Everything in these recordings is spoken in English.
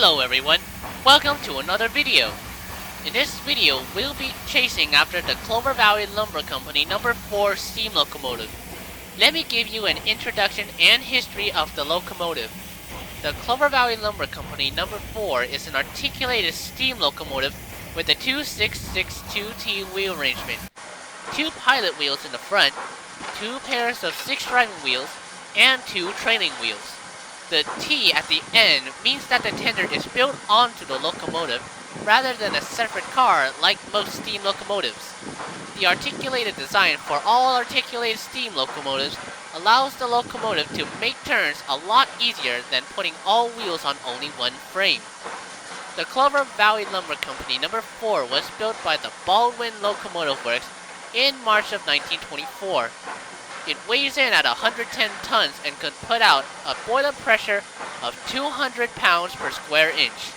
Hello everyone, welcome to another video. In this video, we'll be chasing after the Clover Valley Lumber Company number 4 steam locomotive. Let me give you an introduction and history of the locomotive. The Clover Valley Lumber Company number 4 is an articulated steam locomotive with a 2662T wheel arrangement, 2 pilot wheels in the front, 2 pairs of 6 driving wheels, and 2 trailing wheels. The T at the end means that the tender is built onto the locomotive rather than a separate car like most steam locomotives. The articulated design for all articulated steam locomotives allows the locomotive to make turns a lot easier than putting all wheels on only one frame. The Clover Valley Lumber Company number 4 was built by the Baldwin Locomotive Works in March of 1924. It weighs in at 110 tons and could put out a boiler pressure of 200 pounds per square inch.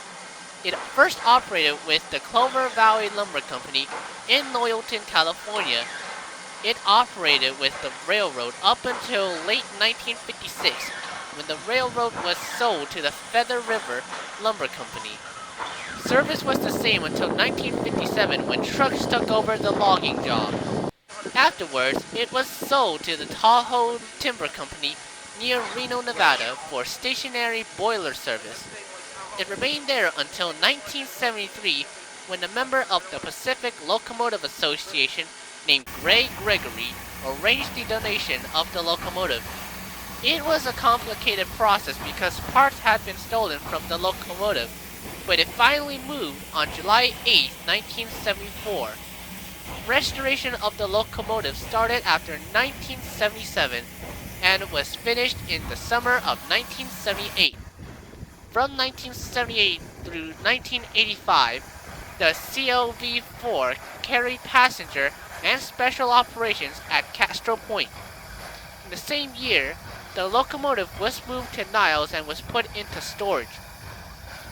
It first operated with the Clover Valley Lumber Company in Loyalton, California. It operated with the railroad up until late 1956, when the railroad was sold to the Feather River Lumber Company. Service was the same until 1957 when trucks took over the logging job. Afterwards, it was sold to the Tahoe Timber Company near Reno, Nevada for stationary boiler service. It remained there until 1973 when a member of the Pacific Locomotive Association named Ray Gregory arranged the donation of the locomotive. It was a complicated process because parts had been stolen from the locomotive, but it finally moved on July 8, 1974. Restoration of the locomotive started after 1977 and was finished in the summer of 1978. From 1978 through 1985, the CLV-4 carried passenger and special operations at Castro Point. In the same year, the locomotive was moved to Niles and was put into storage.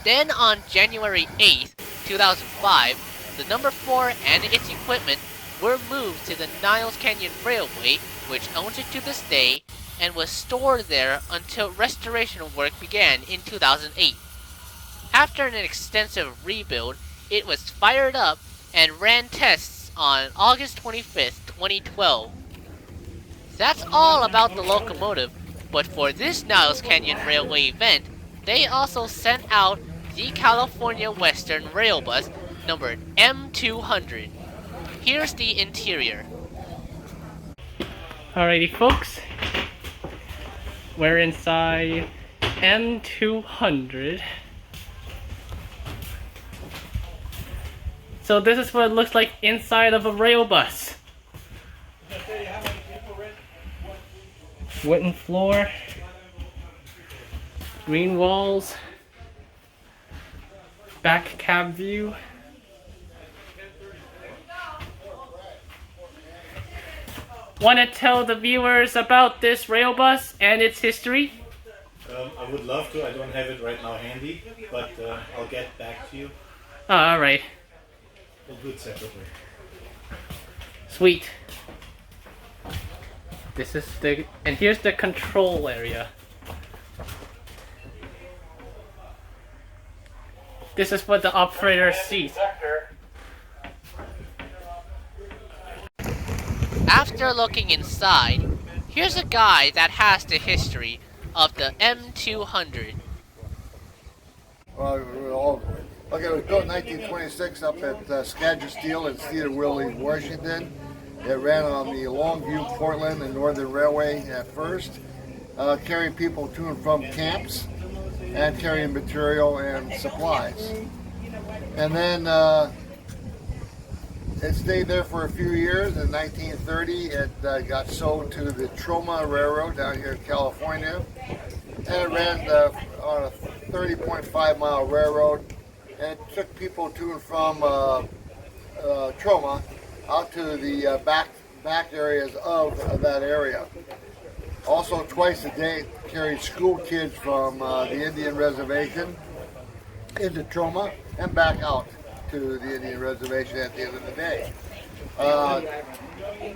Then on January 8, 2005, the number 4 and its equipment were moved to the Niles Canyon Railway, which owns it to this day, and was stored there until restoration work began in 2008. After an extensive rebuild, it was fired up and ran tests on August 25, 2012. That's all about the locomotive, but for this Niles Canyon Railway event, they also sent out the California Western Rail Bus numbered M200. Here's the interior. Alrighty folks, we're inside M200. So this is what it looks like inside of a rail bus. Wooden floor, green walls, back cab view. Want to tell the viewers about this rail bus and its history? I would love to. I don't have it right now handy, but I'll get back to you. Oh, alright. We'll do it separately. Sweet. This is and here's the control area. This is what the operator sees. After looking inside, here's a guide that has the history of the M200. Well, it was built in 1926 up at Skagit Steel in Cedar-Willie, Washington. It ran on the Longview, Portland, and Northern Railway at first, carrying people to and from camps and carrying material and supplies. And then it stayed there for a few years. In 1930, it got sold to the Troma Railroad down here in California. And it ran on a 30.5 mile railroad, and it took people to and from Troma out to the back areas of that area. Also, twice a day, it carried school kids from the Indian Reservation into Troma and back out to the Indian Reservation at the end of the day.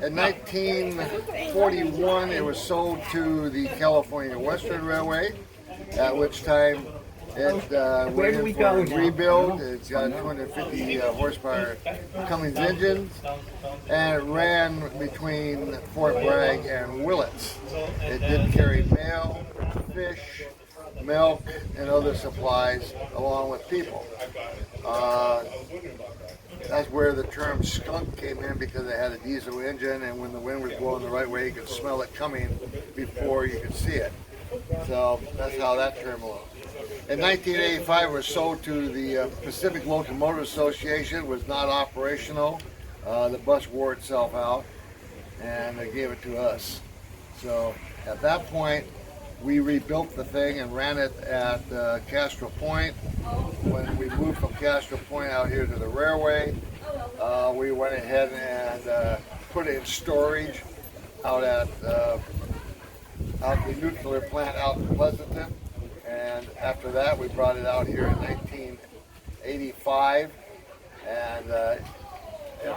In 1941, it was sold to the California Western Railway, at which time It went in for a rebuild. It's got 250 horsepower Cummins engines, and it ran between Fort Bragg and Willits. It did carry mail, fish, milk, and other supplies along with people. That's where the term skunk came in, because it had a diesel engine, and when the wind was blowing the right way, you could smell it coming before you could see it. So that's how that term was. In 1985, it was sold to the Pacific Locomotive Association. It was not operational. The bus wore itself out, and they gave it to us. So at that point, we rebuilt the thing and ran it at Castro Point. When we moved from Castro Point out here to the railway, we went ahead and put it in storage out at the nuclear plant out in Pleasanton. And after that, we brought it out here in 1985, and it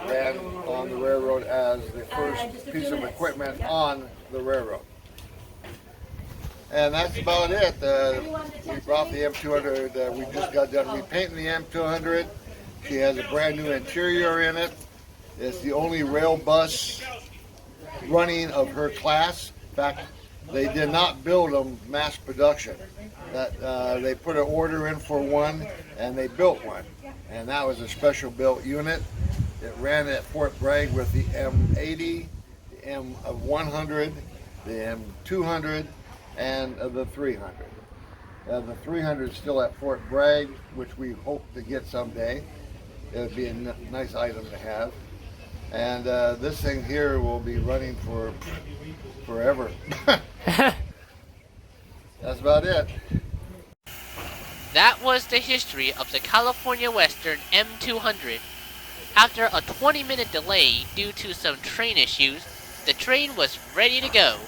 ran on the railroad as the first piece of equipment on the railroad. And that's about it. We brought the M200. We just got done repainting the M200. She has a brand new interior in it. It's the only rail bus running of her class. In fact, they did not build them mass production. They put an order in for one, and they built one. And that was a special built unit. It ran at Fort Bragg with the M80, the M100, the M200, and the 300. The 300 is still at Fort Bragg, which we hope to get someday. It would be a nice item to have. And this thing here will be running for forever. That's about it. That was the history of the California Western M200. After a 20-minute delay due to some train issues, the train was ready to go.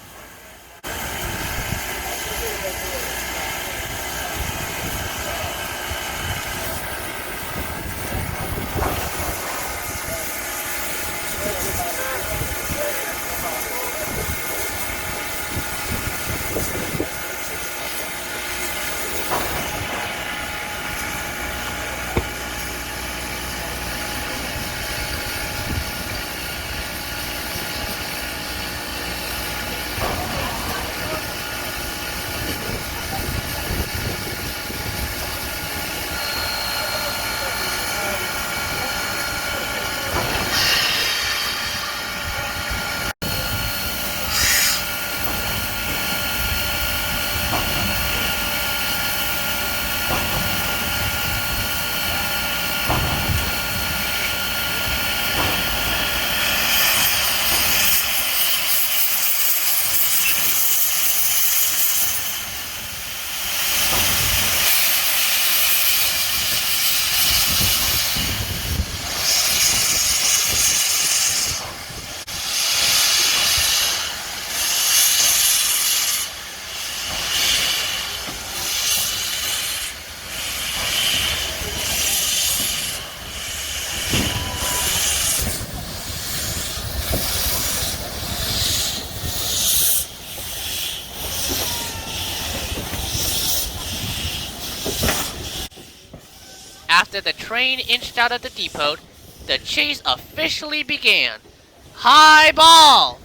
After the train inched out of the depot, the chase officially began. High ball!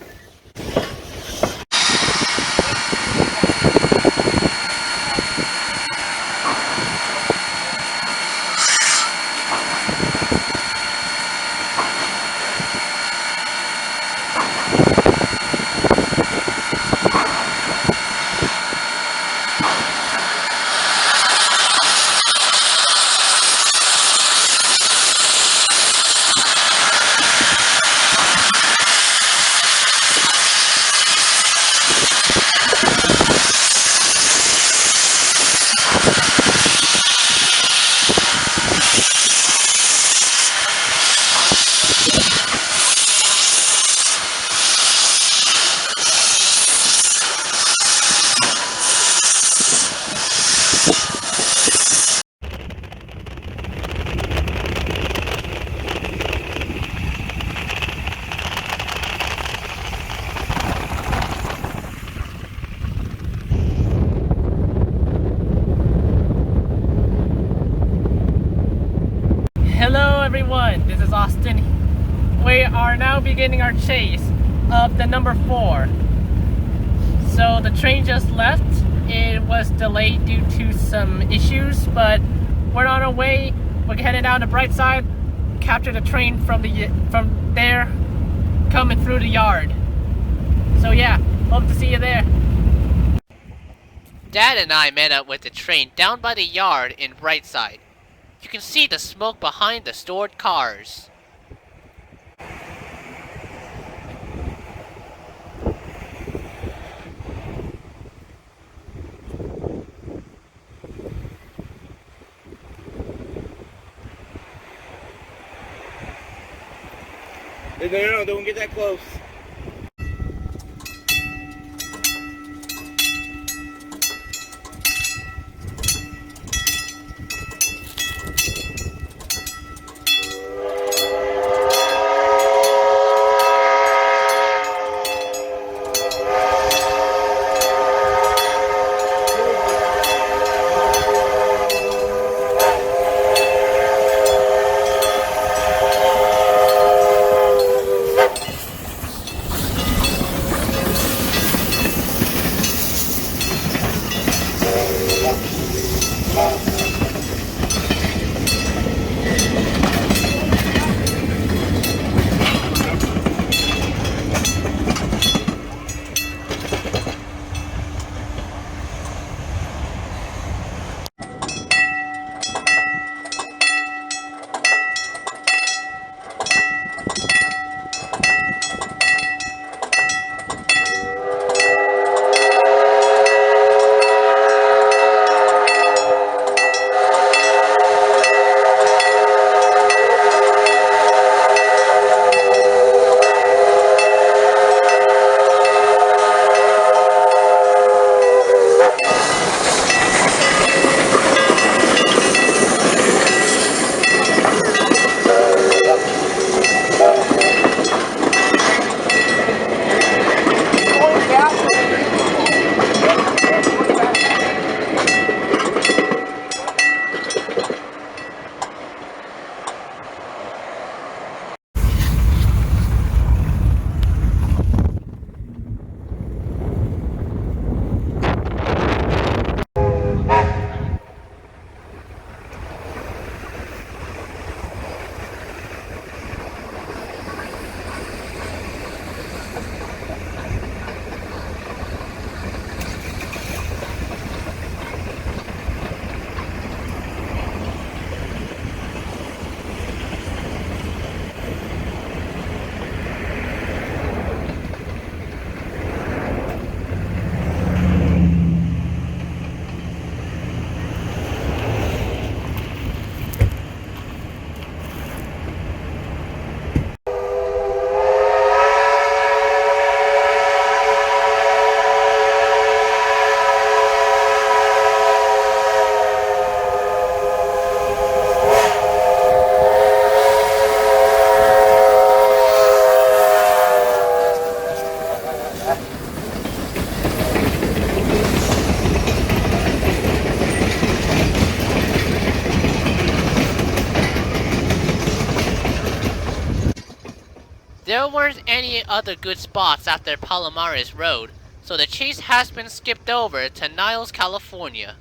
everyone, this is Austin. We are now beginning our chase of the number 4. So the train just left. It was delayed due to some issues, but we're on our way. We're headed down the bright side, capture the train from there, coming through the yard. So yeah, hope to see you there. Dad and I met up with the train down by the yard in Brightside. You can see the smoke behind the stored cars. No, don't get that close. There weren't any other good spots after Palomares Road, so the chase has been skipped over to Niles, California.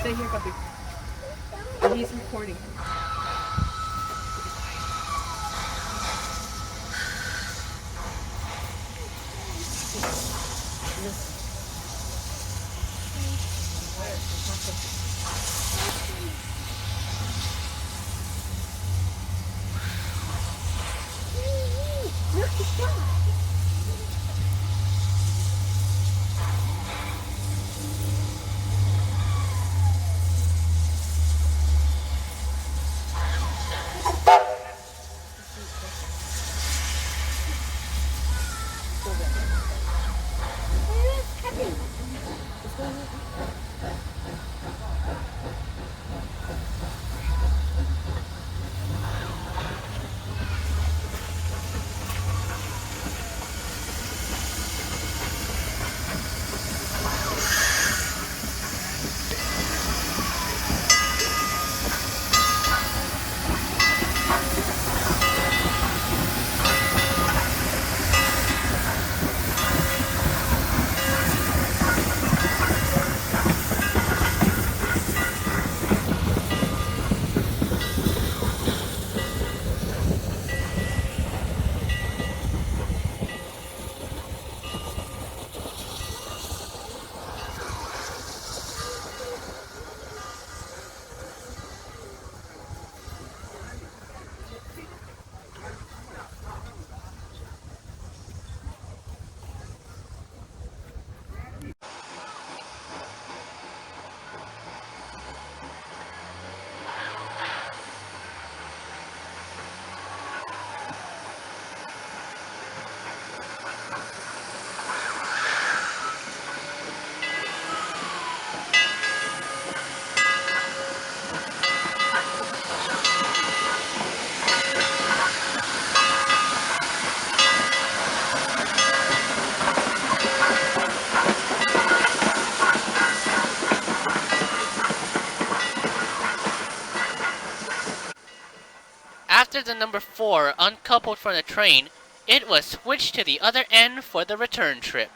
Stay here, Papi. And he's recording. After the number 4 uncoupled from the train, it was switched to the other end for the return trip.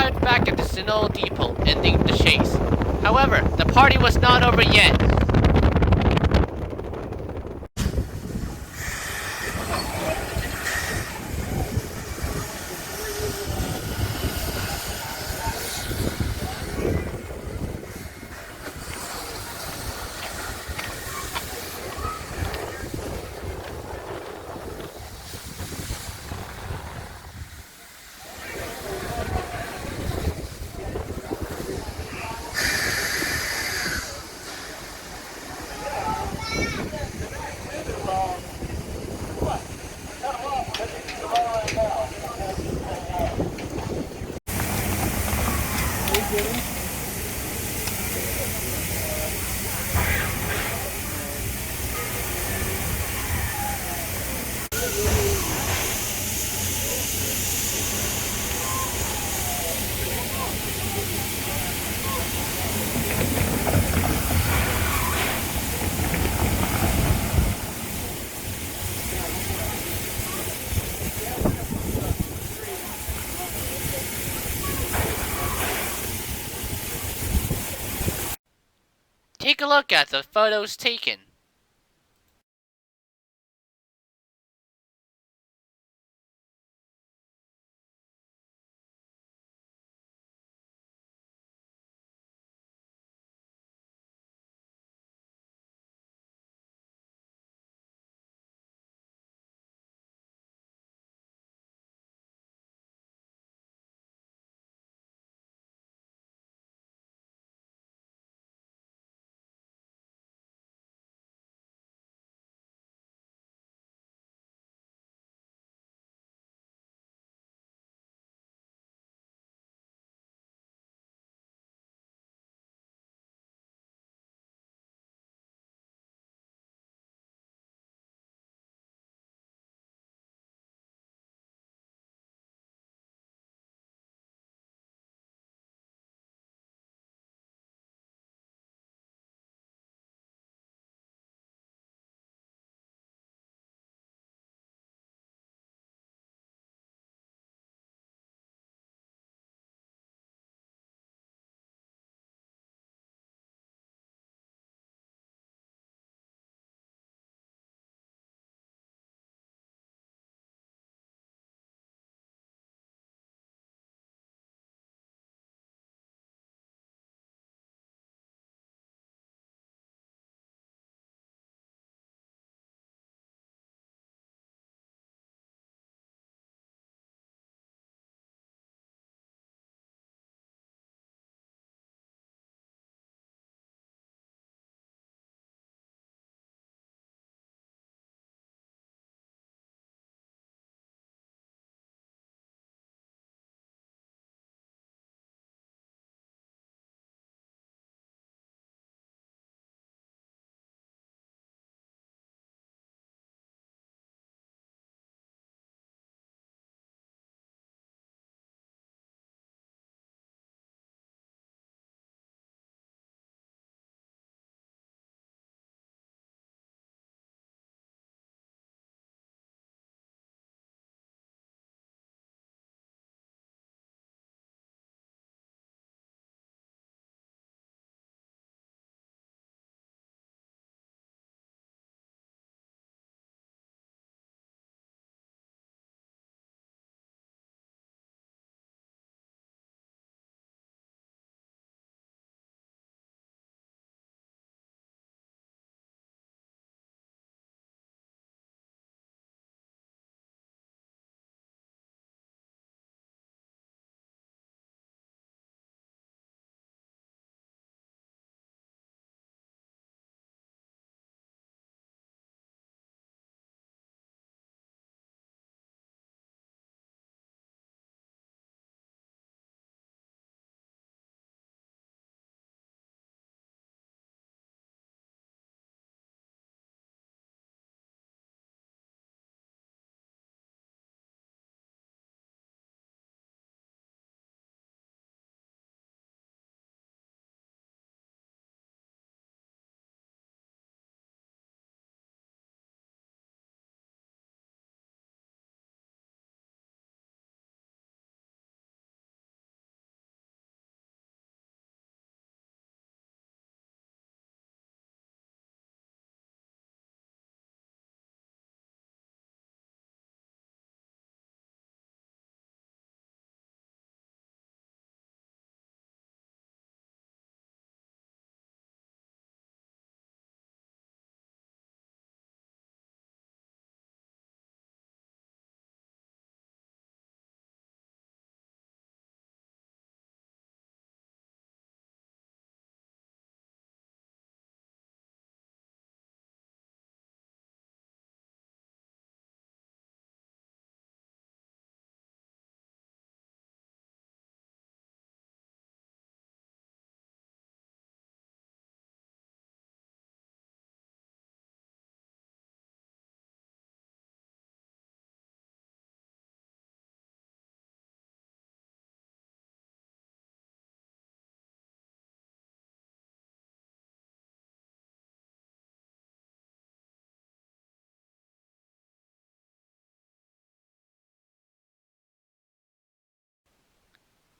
camped back at the Sunol depot, ending the chase. However, the party was not over yet. Take a look at the photos taken.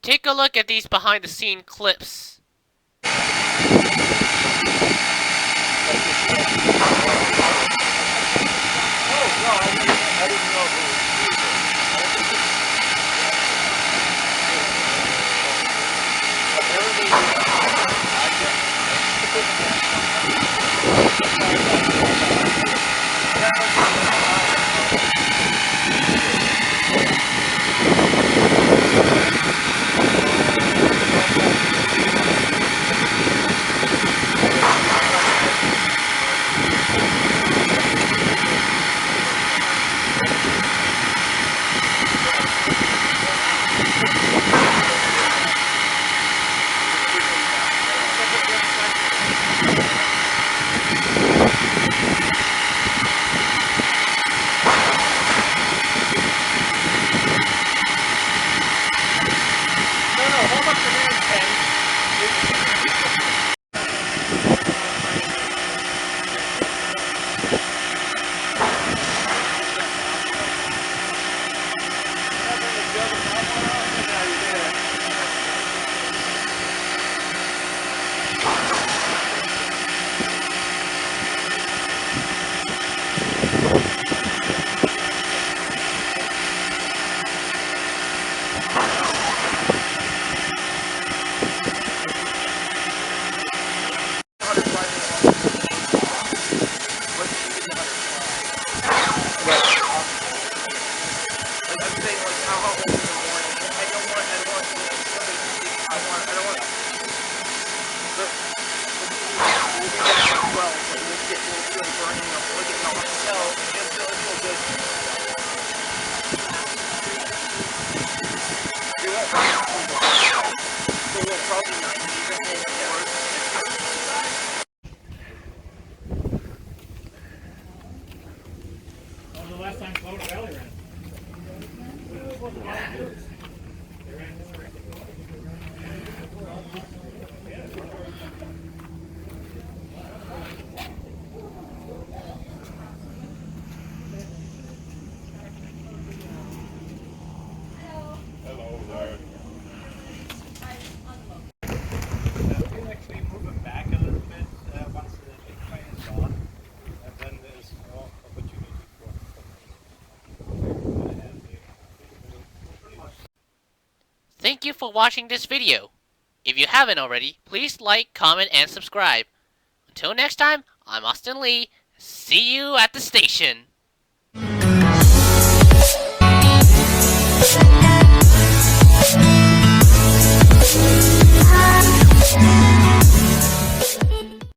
Take a look at these behind the scene clips. When was the last time Clover Valley ran? Hello there. We'll actually move them back a little bit once the big train is gone, and then there's more opportunity for. Thank you for watching this video. If you haven't already, please like, comment, and subscribe. Until next time, I'm Austin Lee. See you at the station.